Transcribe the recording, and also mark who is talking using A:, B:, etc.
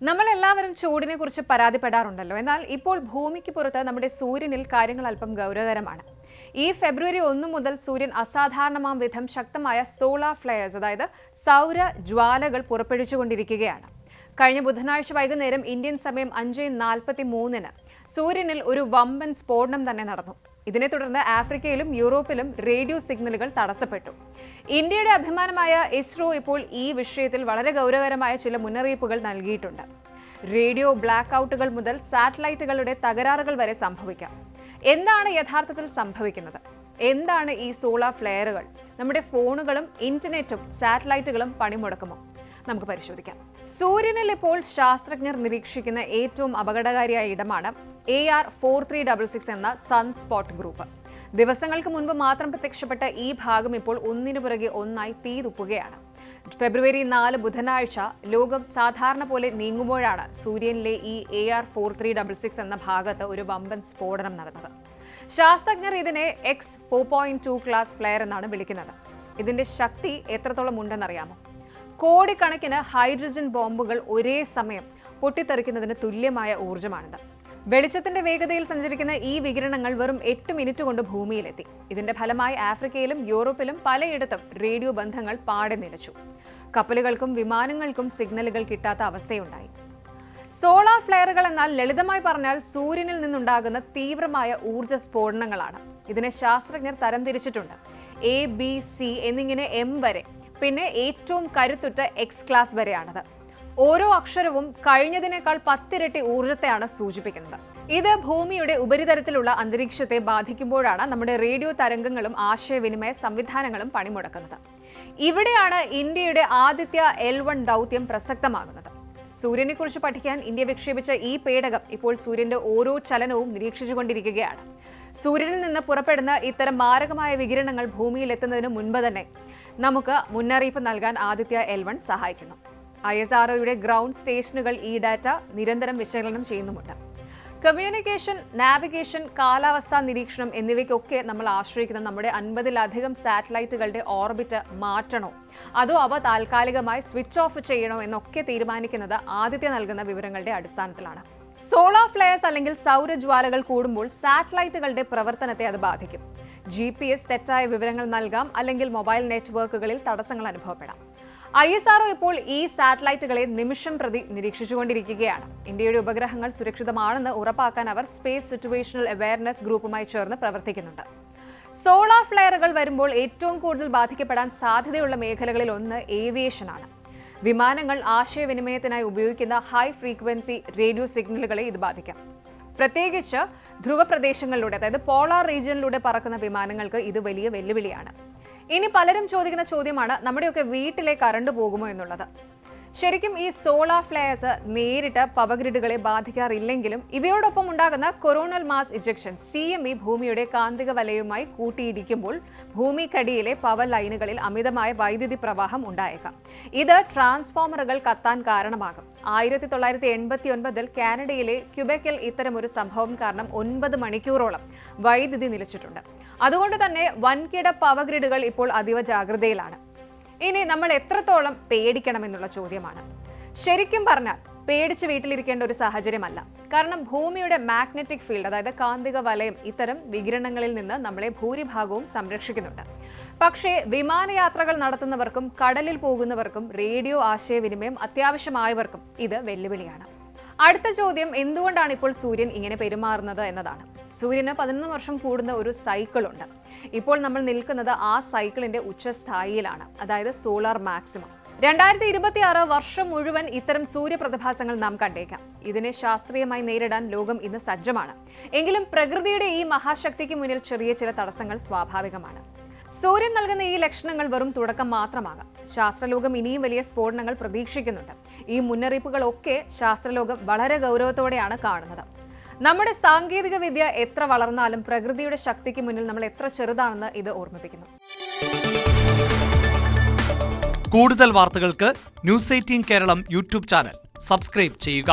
A: നമ്മളെല്ലാവരും ചൂടിനെ കുറിച്ച് പരാതിപ്പെടാറുണ്ടല്ലോ. എന്നാൽ ഇപ്പോൾ ഭൂമിക്ക് പുറത്ത് നമ്മുടെ സൂര്യനിൽ കാര്യങ്ങൾ അല്പം ഗൗരവകരമാണ്. ഈ ഫെബ്രുവരി 1 മുതൽ സൂര്യൻ അസാധാരണമാം വിധം ശക്തമായ സോളാർ ഫ്ലെയർസ്, അതായത് സൗര ജ്വാലകൾ പുറപ്പെടുവിച്ചുകൊണ്ടിരിക്കുകയാണ്. കഴിഞ്ഞ ബുധനാഴ്ച വൈകുന്നേരം ഇന്ത്യൻ സമയം 5:43 സൂര്യനിൽ ഒരു വമ്പൻ സ്ഫോടനം തന്നെ നടന്നു. ഇതിനെ തുടർന്ന് ആഫ്രിക്കയിലും യൂറോപ്പിലും റേഡിയോ സിഗ്നലുകൾ തടസ്സപ്പെട്ടു. ഇന്ത്യയുടെ അഭിമാനമായ ഇസ്രോ ഇപ്പോൾ ഈ വിഷയത്തിൽ വളരെ ഗൗരവകരമായ ചില മുന്നറിയിപ്പുകൾ നൽകിയിട്ടുണ്ട്. റേഡിയോ ബ്ലാക്ക് ഔട്ടുകൾ മുതൽ സാറ്റലൈറ്റുകളുടെ തകരാറുകൾ വരെ സംഭവിക്കാം. എന്താണ് യഥാർത്ഥത്തിൽ സംഭവിക്കുന്നത്? എന്താണ് ഈ സോളാർ ഫ്ലെയറുകൾ? നമ്മുടെ ഫോണുകളും ഇന്റർനെറ്റും സാറ്റലൈറ്റുകളും പണിമുടക്കുമോ? നമുക്ക് പരിശോധിക്കാം. സൂര്യനിൽ ഇപ്പോൾ ശാസ്ത്രജ്ഞർ നിരീക്ഷിക്കുന്ന ഏറ്റവും അപകടകാരിയായ ഇടമാണ് AR 4366 എന്ന സൺസ്പോട്ട് ഗ്രൂപ്പ്. ദിവസങ്ങൾക്ക് മുൻപ് മാത്രം പ്രത്യക്ഷപ്പെട്ട ഈ ഭാഗം ഇപ്പോൾ ഒന്നിനു പുറകെ ഒന്നായി തീതുപ്പുകയാണ്. ഫെബ്രുവരി 4 ബുധനാഴ്ച ലോകം സാധാരണ പോലെ നീങ്ങുമ്പോഴാണ് സൂര്യനിലെ ഈ AR 4366 എന്ന ഭാഗത്ത് ഒരു വമ്പൻ സ്ഫോടനം നടന്നത്. ശാസ്ത്രജ്ഞർ ഇതിനെ X4.2 ക്ലാസ് ഫ്ലെയർ എന്നാണ് വിളിക്കുന്നത്. ഇതിന്റെ ശക്തി എത്രത്തോളം ഉണ്ടെന്നറിയാമോ? കോടിക്കണക്കിന് ഹൈഡ്രജൻ ബോംബുകൾ ഒരേ സമയം പൊട്ടിത്തെറിക്കുന്നതിന് തുല്യമായ ഊർജ്ജമാണിത്. വെളിച്ചത്തിന്റെ വേഗതയിൽ സഞ്ചരിക്കുന്ന ഈ വികിരണങ്ങൾ വെറും 8 മിനിറ്റ് കൊണ്ട് ഭൂമിയിലെത്തി. ഇതിന്റെ ഫലമായി ആഫ്രിക്കയിലും യൂറോപ്പിലും പലയിടത്തും റേഡിയോ ബന്ധങ്ങൾ പാടെ നിലച്ചു. കപ്പലുകൾക്കും വിമാനങ്ങൾക്കും സിഗ്നലുകൾ കിട്ടാത്ത അവസ്ഥയുണ്ടായി. സോളാർ ഫ്ലെയറുകൾ എന്നാൽ ലളിതമായി പറഞ്ഞാൽ സൂര്യനിൽ നിന്നുണ്ടാകുന്ന തീവ്രമായ ഊർജ്ജ സ്ഫോടനങ്ങളാണ്. ഇതിനെ ശാസ്ത്രജ്ഞർ തരംതിരിച്ചിട്ടുണ്ട്. A, B, C എന്നിങ്ങനെ M വരെ, പിന്നെ ഏറ്റവും കരുത്തുറ്റ X ക്ലാസ് വരെയാണത്. ഓരോ അക്ഷരവും കഴിഞ്ഞതിനേക്കാൾ 10 ഇരട്ടി ഊർജ്ജത്തെയാണ് സൂചിപ്പിക്കുന്നത്. ഇത് ഭൂമിയുടെ ഉപരിതലത്തിലുള്ള അന്തരീക്ഷത്തെ ബാധിക്കുമ്പോഴാണ് നമ്മുടെ റേഡിയോ തരംഗങ്ങളും ആശയവിനിമയ സംവിധാനങ്ങളും പണിമുടക്കുന്നത്. ഇവിടെയാണ് ഇന്ത്യയുടെ ആദിത്യ L1 ദൗത്യം പ്രസക്തമാകുന്നത്. സൂര്യനെക്കുറിച്ച് പഠിക്കാൻ ഇന്ത്യ വിക്ഷേപിച്ച ഈ പേടകം ഇപ്പോൾ സൂര്യന്റെ ഓരോ ചലനവും നിരീക്ഷിച്ചുകൊണ്ടിരിക്കുകയാണ്. സൂര്യനിൽ നിന്ന് പുറപ്പെടുന്ന ഇത്തരം മാരകമായ വികിരണങ്ങൾ ഭൂമിയിൽ എത്തുന്നതിന് മുൻപ് തന്നെ നമുക്ക് മുന്നറിയിപ്പ് നൽകാൻ ആദിത്യ L1 സഹായിക്കുന്നു. ISROയുടെ ഗ്രൗണ്ട് സ്റ്റേഷനുകൾ ഈ ഡാറ്റ നിരന്തരം വിശകലനം ചെയ്യുന്നുമുണ്ട്. കമ്മ്യൂണിക്കേഷൻ, നാവിഗേഷൻ, കാലാവസ്ഥാ നിരീക്ഷണം എന്നിവയ്ക്കൊക്കെ നമ്മൾ ആശ്രയിക്കുന്ന നമ്മുടെ 50-ലധികം സാറ്റലൈറ്റുകളുടെ ഓർബിറ്റ് മാറ്റണോ അതോ അവ താൽക്കാലികമായി സ്വിച്ച് ഓഫ് ചെയ്യണോ എന്നൊക്കെ തീരുമാനിക്കുന്നത് ആദിത്യ നൽകുന്ന വിവരങ്ങളുടെ അടിസ്ഥാനത്തിലാണ്. സോളാർ ഫ്ലെയർസ് അല്ലെങ്കിൽ സൗരജ്വാലകൾ കൂടുമ്പോൾ സാറ്റലൈറ്റുകളുടെ പ്രവർത്തനത്തെ അത് ബാധിക്കും. GPS തെറ്റായ വിവരങ്ങൾ നൽകാം, അല്ലെങ്കിൽ മൊബൈൽ നെറ്റ്വർക്കുകളിൽ തടസ്സങ്ങൾ അനുഭവപ്പെടാം. ISRO ഇപ്പോൾ ഈ സാറ്റലൈറ്റുകളെ നിമിഷം പ്രതി നിരീക്ഷിച്ചുകൊണ്ടിരിക്കുകയാണ്. ഇന്ത്യയുടെ ഉപഗ്രഹങ്ങൾ സുരക്ഷിതമാണെന്ന് ഉറപ്പാക്കാൻ അവർ സ്പേസ് സിറ്റുവേഷണൽ അവയർനെസ് ഗ്രൂപ്പുമായി ചേർന്ന് പ്രവർത്തിക്കുന്നുണ്ട്. സോളാർ ഫ്ലെയറുകൾ വരുമ്പോൾ ഏറ്റവും കൂടുതൽ ബാധിക്കപ്പെടാൻ സാധ്യതയുള്ള മേഖലകളിൽ ഒന്ന് ഏവിയേഷനാണ്. വിമാനങ്ങൾ ആശയവിനിമയത്തിനായി ഉപയോഗിക്കുന്ന ഹൈ ഫ്രീക്വൻസി റേഡിയോ സിഗ്നലുകളെ ഇത് ബാധിക്കാം. പ്രത്യേകിച്ച് ധ്രുവ പ്രദേശങ്ങളിലൂടെ, അതായത് പോളാർ റീജിയനിലൂടെ പറക്കുന്ന വിമാനങ്ങൾക്ക് ഇത് വലിയ വെല്ലുവിളിയാണ്. ഇനി പലരും ചോദിക്കുന്ന ചോദ്യമാണ്, നമ്മുടെയൊക്കെ വീട്ടിലെ കറണ്ട് പോകുമോ എന്നുള്ളത്. ശരിക്കും ഈ സോളാർ ഫ്ലെയർസ് നേരിട്ട് പവർ ഗ്രിഡുകളെ ബാധിക്കാറില്ലെങ്കിലും ഇവയോടൊപ്പം ഉണ്ടാകുന്ന കൊറോണൽ മാസ് ഇജക്ഷൻ CME ഭൂമിയുടെ കാന്തിക വലയവുമായി കൂട്ടിയിടിക്കുമ്പോൾ ഭൂമിക്കടിയിലെ പവർ ലൈനുകളിൽ അമിതമായ വൈദ്യുതി പ്രവാഹം ഉണ്ടായേക്കാം. ഇത് ട്രാൻസ്ഫോമറുകൾ കത്താൻ കാരണമാകും. 1989 കാനഡയിലെ ക്യുബെക്കിൽ ഇത്തരമൊരു സംഭവം കാരണം 9 മണിക്കൂറോളം വൈദ്യുതി നിലച്ചിട്ടുണ്ട്. അതുകൊണ്ട് തന്നെ വൻകിട പവർ ഗ്രിഡുകൾ ഇപ്പോൾ അതീവ ജാഗ്രതയിലാണ്. ഇനി നമ്മൾ എത്രത്തോളം പേടിക്കണമെന്നുള്ള ചോദ്യമാണ്. ശരിക്കും പറഞ്ഞാൽ പേടിച്ച് വീട്ടിലിരിക്കേണ്ട ഒരു സാഹചര്യമല്ല. കാരണം ഭൂമിയുടെ മാഗ്നറ്റിക് ഫീൽഡ്, അതായത് കാന്തിക വലയം, ഇത്തരം വികിരണങ്ങളിൽ നിന്ന് നമ്മളെ ഭൂരിഭാഗവും സംരക്ഷിക്കുന്നുണ്ട്. പക്ഷേ വിമാനയാത്രകൾ നടത്തുന്നവർക്കും കടലിൽ പോകുന്നവർക്കും റേഡിയോ ആശയവിനിമയം അത്യാവശ്യമായവർക്കും ഇത് വെല്ലുവിളിയാണ്. അടുത്ത ചോദ്യം, എന്തുകൊണ്ടാണ് ഇപ്പോൾ സൂര്യൻ ഇങ്ങനെ പെരുമാറുന്നത് എന്നതാണ്. സൂര്യന് 11 വർഷം കൂടുന്ന ഒരു സൈക്കിളുണ്ട്. ഇപ്പോൾ നമ്മൾ നിൽക്കുന്നത് ആ സൈക്കിളിന്റെ ഉച്ചസ്ഥായിയിലാണ്, അതായത് സോളാർ മാക്സിമം. 2026 വർഷം മുഴുവൻ ഇത്തരം സൂര്യപ്രതിഭാസങ്ങൾ നാം കണ്ടേക്കാം. ഇതിനെ ശാസ്ത്രീയമായി നേരിടാൻ ലോകം ഇന്ന് സജ്ജമാണ്. എങ്കിലും പ്രകൃതിയുടെ ഈ മഹാശക്തിക്ക് മുന്നിൽ ചെറിയ ചില തടസ്സങ്ങൾ സ്വാഭാവികമാണ്. സൂര്യൻ നൽകുന്ന ഈ ലക്ഷണങ്ങൾ വെറും തുടക്കം മാത്രമാകാം. ശാസ്ത്രലോകം ഇനിയും വലിയ സ്ഫോടനങ്ങൾ പ്രതീക്ഷിക്കുന്നുണ്ട്. ഈ മുന്നറിയിപ്പുകളൊക്കെ ശാസ്ത്രലോകം വളരെ ഗൗരവത്തോടെയാണ് കാണുന്നത്. നമ്മുടെ സാങ്കേതിക വിദ്യ എത്ര വളർന്നാലും പ്രകൃതിയുടെ ശക്തിക്ക് മുന്നിൽ നമ്മൾ എത്ര ചെറുതാണെന്ന് ഇത് ഓർമ്മിപ്പിക്കുന്നു.
B: കൂടുതൽ വാർത്തകൾക്ക് News 18 Keralam YouTube channel subscribe ചെയ്യുക.